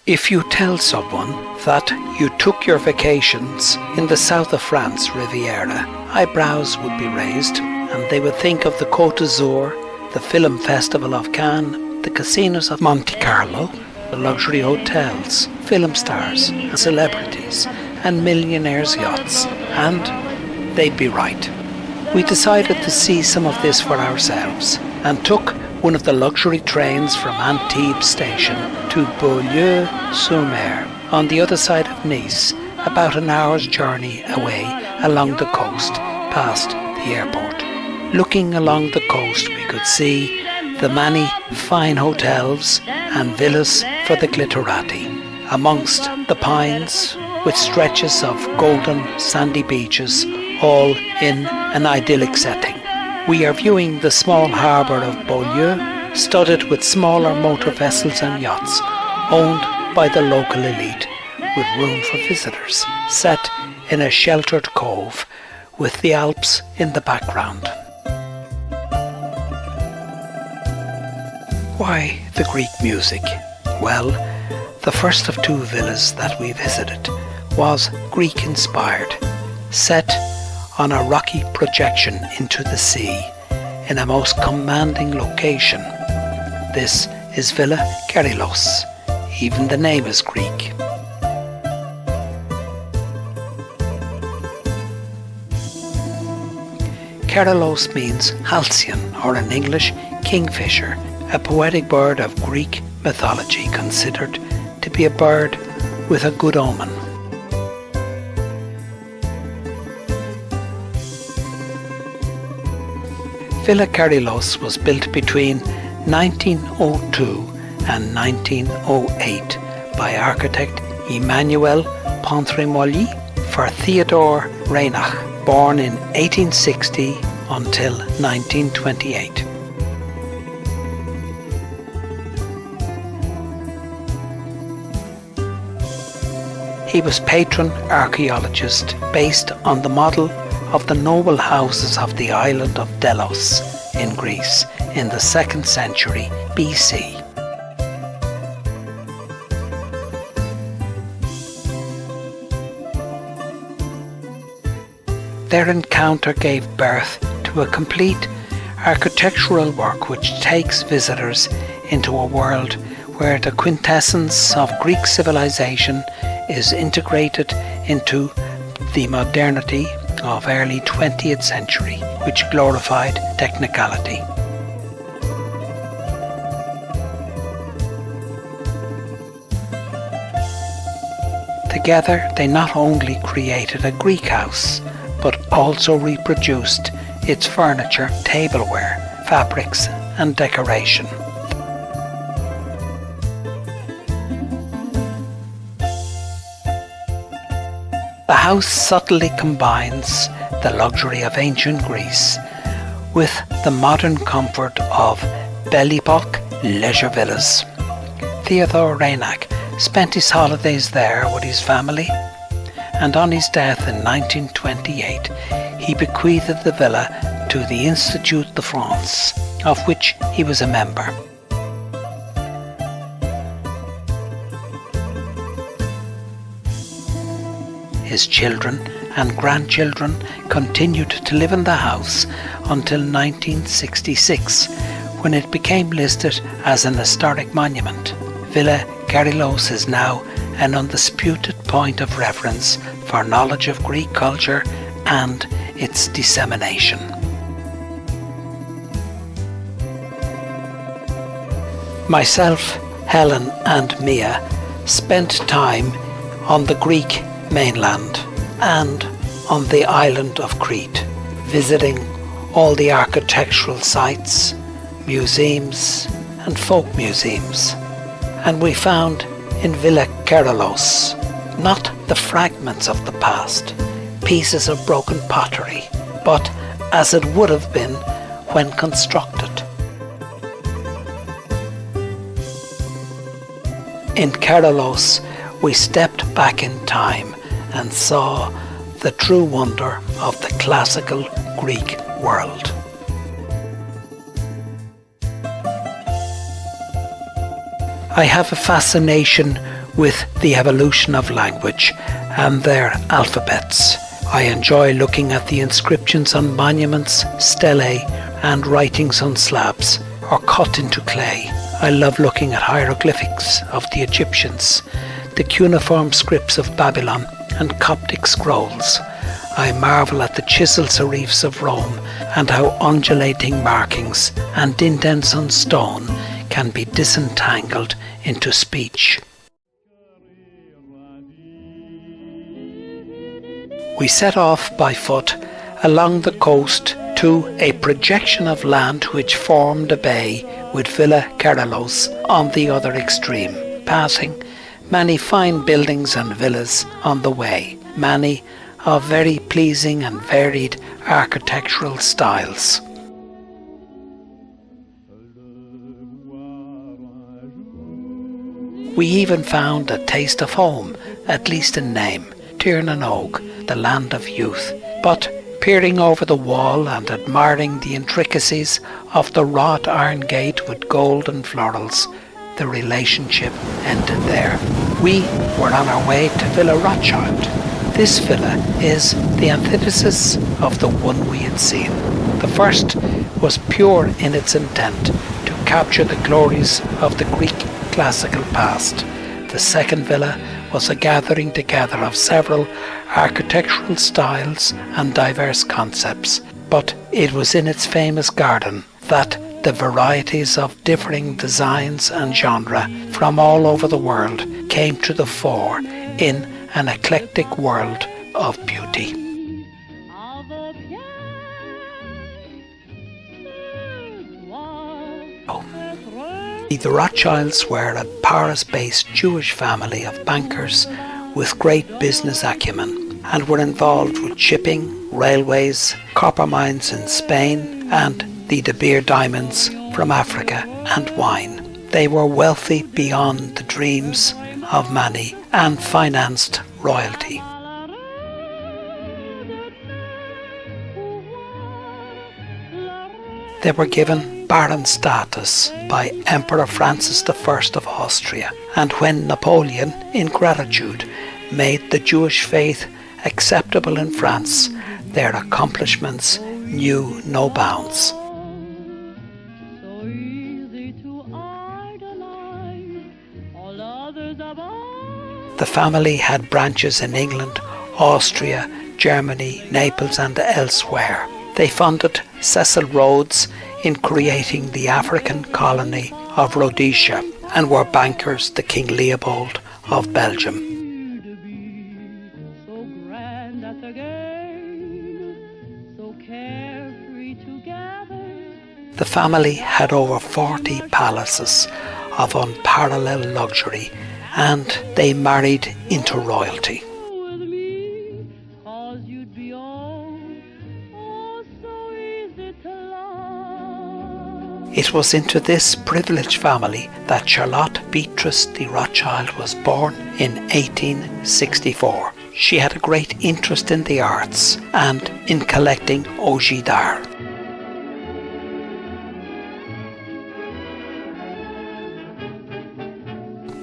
If you tell someone that you took your vacations in the south of France Riviera, eyebrows would be raised and they would think of the Côte d'Azur, the Film Festival of Cannes, the casinos of Monte Carlo, the luxury hotels, film stars and celebrities and millionaires' yachts, and they'd be right. We decided to see some of this for ourselves and took one of the luxury trains from Antibes station to Beaulieu-sur-Mer on the other side of Nice, about an hour's journey away along the coast past the airport. Looking along the coast we could see the many fine hotels and villas for the glitterati, amongst the pines with stretches of golden sandy beaches, all in an idyllic setting. We are viewing the small harbour of Beaulieu, studded with smaller motor vessels and yachts, owned by the local elite, with room for visitors, set in a sheltered cove with the Alps in the background. Why the Greek music? Well, the first of two villas that we visited was Greek-inspired, set on a rocky projection into the sea in a most commanding location. This is Villa Kerylos. Even the name is Greek. Kerylos means halcyon, or in English, kingfisher, a poetic bird of Greek mythology considered to be a bird with a good omen. Villa Kerylos was built between 1902 and 1908 by architect Emmanuel Pontremoli for Theodore Reinach, born in 1860 until 1928. He was patron archaeologist based on the model of the noble houses of the island of Delos in Greece in the 2nd century BC. Their encounter gave birth to a complete architectural work which takes visitors into a world where the quintessence of Greek civilization is integrated into the modernity of early 20th century, which glorified technicality. Together they not only created a Greek house, but also reproduced its furniture, tableware, fabrics and decoration. The house subtly combines the luxury of ancient Greece with the modern comfort of Belle Epoque leisure villas. Theodore Reinach spent his holidays there with his family, and on his death in 1928 he bequeathed the villa to the Institut de France, of which he was a member. His children and grandchildren continued to live in the house until 1966, when it became listed as an historic monument. Villa Kerylos is now an undisputed point of reference for knowledge of Greek culture and its dissemination. Myself, Helen and Mia spent time on the Greek mainland and on the island of Crete, visiting all the architectural sites, museums and folk museums. And we found in Villa Kerylos not the fragments of the past, pieces of broken pottery, but as it would have been when constructed. In Kerylos we stepped back in time and saw the true wonder of the classical Greek world. I have a fascination with the evolution of language and their alphabets. I enjoy looking at the inscriptions on monuments, stelae, and writings on slabs or cut into clay. I love looking at hieroglyphics of the Egyptians, the cuneiform scripts of Babylon, and Coptic scrolls. I marvel at the chisel serifs of Rome and how undulating markings and indents on stone can be disentangled into speech. We set off by foot along the coast to a projection of land which formed a bay with Villa Carlos on the other extreme, passing many fine buildings and villas on the way, many of very pleasing and varied architectural styles. We even found a taste of home, at least in name, Tirnanog, the land of youth. But peering over the wall and admiring the intricacies of the wrought iron gate with golden florals, the relationship ended there. We were on our way to Villa Rothschild. This villa is the antithesis of the one we had seen. The first was pure in its intent to capture the glories of the Greek classical past. The second villa was a gathering together of several architectural styles and diverse concepts, but it was in its famous garden that the varieties of differing designs and genre from all over the world came to the fore in an eclectic world of beauty. The Rothschilds were a Paris-based Jewish family of bankers with great business acumen and were involved with shipping, railways, copper mines in Spain and the De Beer diamonds from Africa and wine. They were wealthy beyond the dreams of many and financed royalty. They were given baron status by Emperor Francis I of Austria, and when Napoleon, in gratitude, made the Jewish faith acceptable in France, their accomplishments knew no bounds. The family had branches in England, Austria, Germany, Naples and elsewhere. They funded Cecil Rhodes in creating the African colony of Rhodesia and were bankers to King Leopold of Belgium. The family had over 40 palaces of unparalleled luxury, and they married into royalty. It was into this privileged family that Charlotte Beatrice de Rothschild was born in 1864. She had a great interest in the arts and in collecting objets d'art.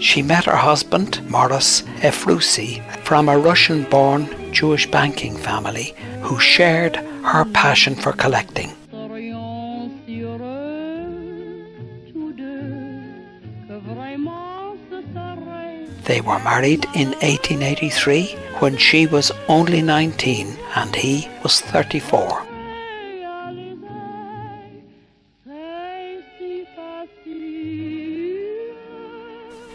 She met her husband, Morris Efrusi, from a Russian-born Jewish banking family who shared her passion for collecting. They were married in 1883 when she was only 19 and he was 34.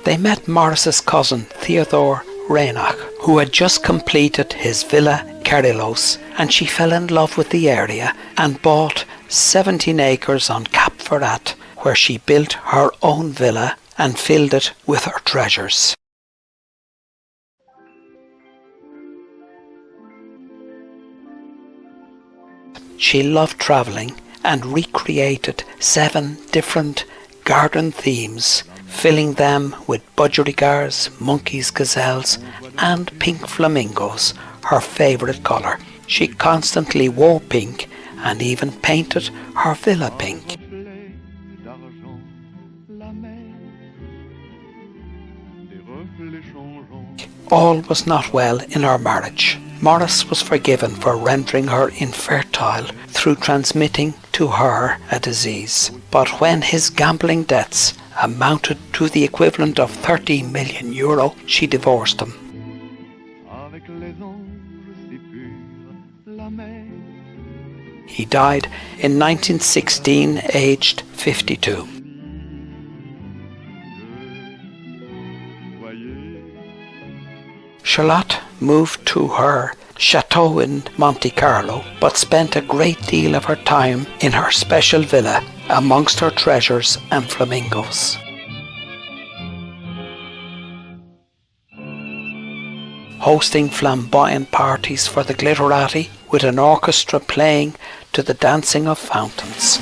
They met Morris's cousin Theodore Reinach, who had just completed his Villa Carlos, and she fell in love with the area and bought 17 acres on Cap Ferrat, where she built her own villa and filled it with her treasures. She loved travelling and recreated 7 different garden themes, filling them with budgerigars, monkeys, gazelles and pink flamingos, her favourite colour. She constantly wore pink and even painted her villa pink. All was not well in our marriage. Morris was forgiven for rendering her infertile through transmitting to her a disease. But when his gambling debts amounted to the equivalent of €30 million, she divorced him. He died in 1916, aged 52. Charlotte moved to her chateau in Monte Carlo, but spent a great deal of her time in her special villa amongst her treasures and flamingos. Hosting flamboyant parties for the glitterati with an orchestra playing to the dancing of fountains.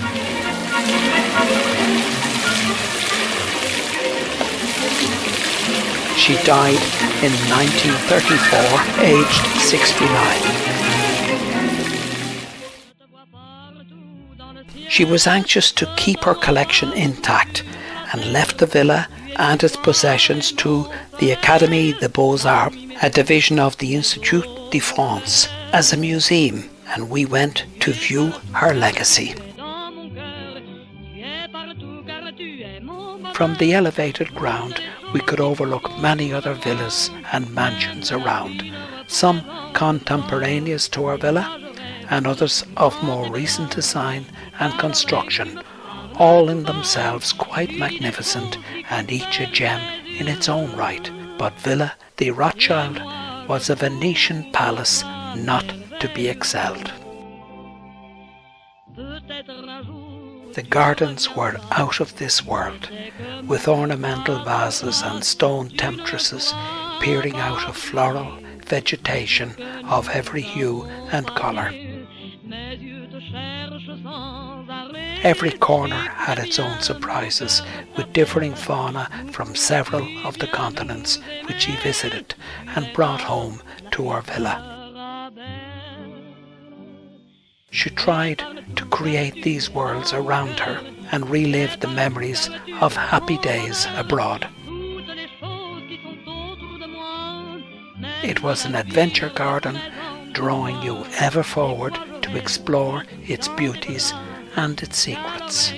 She died in 1934, aged 69. She was anxious to keep her collection intact and left the villa and its possessions to the Académie des Beaux-Arts, a division of the Institut de France, as a museum, and we went to view her legacy. From the elevated ground, we could overlook many other villas and mansions around, some contemporaneous to our villa, and others of more recent design and construction, all in themselves quite magnificent and each a gem in its own right. But Villa de Rothschild was a Venetian palace not to be excelled. The gardens were out of this world, with ornamental vases and stone temptresses peering out of floral vegetation of every hue and colour. Every corner had its own surprises, with differing fauna from several of the continents which he visited and brought home to our villa. She tried to create these worlds around her and relive the memories of happy days abroad. It was an adventure garden, drawing you ever forward to explore its beauties and its secrets.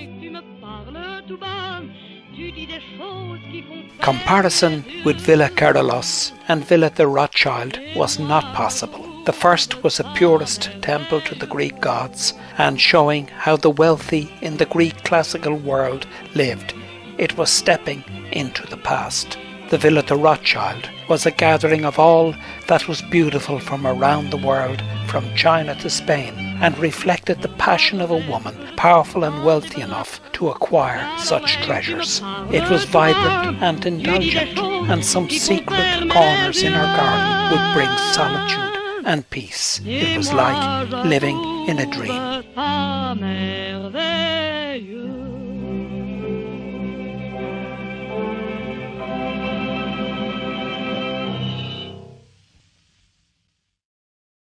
Comparison with Villa Carolus and Villa de Rothschild was not possible. The first was a purist temple to the Greek gods, and showing how the wealthy in the Greek classical world lived. It was stepping into the past. The Villa de Rothschild was a gathering of all that was beautiful from around the world, from China to Spain, and reflected the passion of a woman, powerful and wealthy enough to acquire such treasures. It was vibrant and indulgent, and some secret corners in her garden would bring solitude and peace. It was like living in a dream.